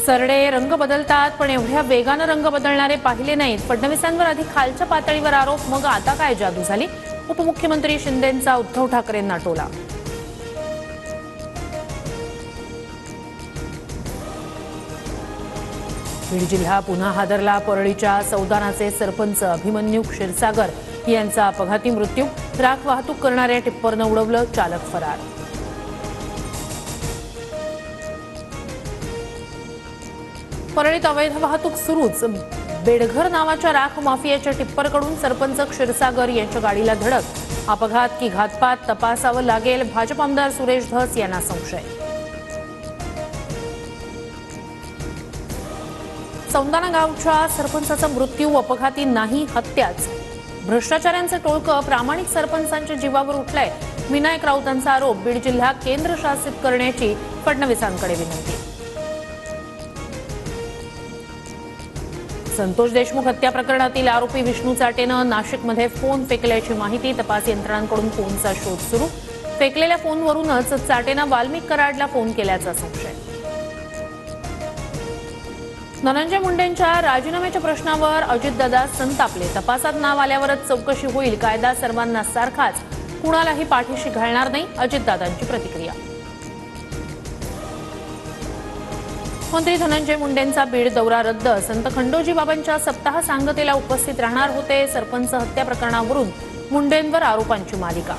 सरडे रंग बदलतात, पण एवढ्या वेगानं रंग बदलणारे पाहिले नाहीत. फडणवीसांवर आधी खालच्या पातळीवर आरोप, मग आता काय जादू झाली? उपमुख्यमंत्री शिंदेंचा उद्धव ठाकरेंना टोला. बीड जिल्हा पुन्हा हादरला. परळीच्या सौदानाचे सरपंच अभिमन्यू क्षीरसागर यांचा अपघाती मृत्यू. राख वाहतूक करणाऱ्या टिप्परनं उडवलं, चालक फरार. परळीत अवैध वाहतूक सुरूच. बेडघर नावाच्या राख माफियाच्या टिप्परकडून सरपंच क्षीरसागर यांच्या गाडीला धडक. अपघात की घातपात तपासावं लागेल. भाजप आमदार सुरेश धस यांना संशय. सौंदाना गावच्या सरपंचाचा मृत्यू अपघाती नाही, हत्याच. भ्रष्टाचारांचं टोळकं प्रामाणिक सरपंचांच्या जीवावर उठलंय. विनायक राऊतांचा आरोप. बीड जिल्हा केंद्रशासित करण्याची फडणवीसांकडे विनंती. संतोष देशमुख हत्या प्रकरणातील आरोपी विष्णू चाटेनं नाशिकमध्ये फोन फेकल्याची माहिती. तपास यंत्रणांकडून फोनचा शोध सुरू. फेकलेल्या फोनवरूनच चाटेनं वाल्मिक कराडला फोन केल्याचा संशय. धनंजय मुंडेंच्या राजीनाम्याच्या प्रश्नावर अजितदादा संतापले. तपासात नाव आल्यावरच चौकशी होईल. कायदा सर्वांना सारखाच, कुणालाही पाठीशी घालणार नाही, अजितदादांची प्रतिक्रिया. मंत्री धनंजय मुंडेंचा बीड दौरा रद्द. संत खंडोजी बाबांच्या सप्ताह सांगतेला उपस्थित राहणार होते. सरपंच हत्या प्रकरणावरून मुंडेंवर आरोपांची मालिका.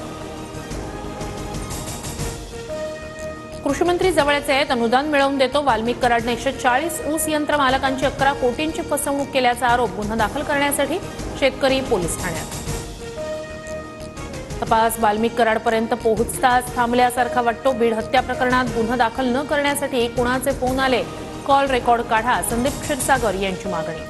कृषी मंत्री जवळचे आहेत, अनुदान मिळवून देतो. वाल्मिक कराडने 140 ऊस यंत्र मालकांची 11 कोटींची फसवणूक केल्याचा आरोप. गुन्हा दाखल करण्यासाठी शेतकरी पोलीस ठाण्यात. तपास वाल्मिक कराडपर्यंत पोहोचताच थांबल्यासारखा वाटतो. बीड हत्या प्रकरणात गुन्हा दाखल न करण्यासाठी कुणाचे फोन आले, कॉल रेकॉर्ड काढा, संदीप क्षीरसागर यांची मागणी.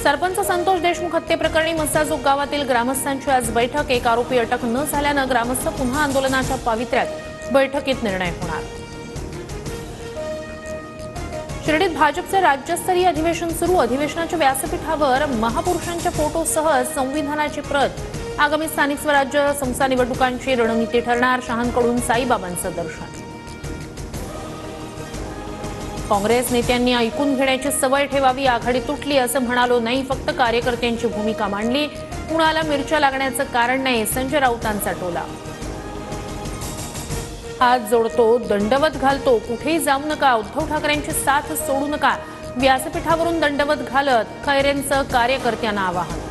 सरपंच संतोष देशमुख हत्येप्रकरणी मस्साजोग गावातील ग्रामस्थांची आज बैठक. एक आरोपी अटक न झाल्यानं ग्रामस्थ पुन्हा आंदोलनाच्या पावित्र्यात. बैठकीत निर्णय होणार. शिर्डीत भाजपचे राज्यस्तरीय अधिवेशन सुरू. अधिवेशनाच्या व्यासपीठावर महापुरुषांच्या फोटोसह संविधानाची प्रत. आगामी स्थानिक स्वराज्य संस्था निवडणुकांची रणनीती ठरणार. शहांकडून साईबाबांचं दर्शन. काँग्रेस नेत्यांनी ऐकून घेण्याची सवय ठेवावी. आघाडी तुटली असं म्हणालो नाही, फक्त कार्यकर्त्यांची भूमिका मांडली. कुणाला मिरच्या लागण्याचं कारण नाही, संजय राऊतांचा टोला. हात जोडतो, दंडवत घालतो, कुठेही जाऊ नका, उद्धव ठाकरेंची साथ सोडू नका. व्यासपीठावरून दंडवत घालत खैरेंचं कार्यकर्त्यांना आवाहन.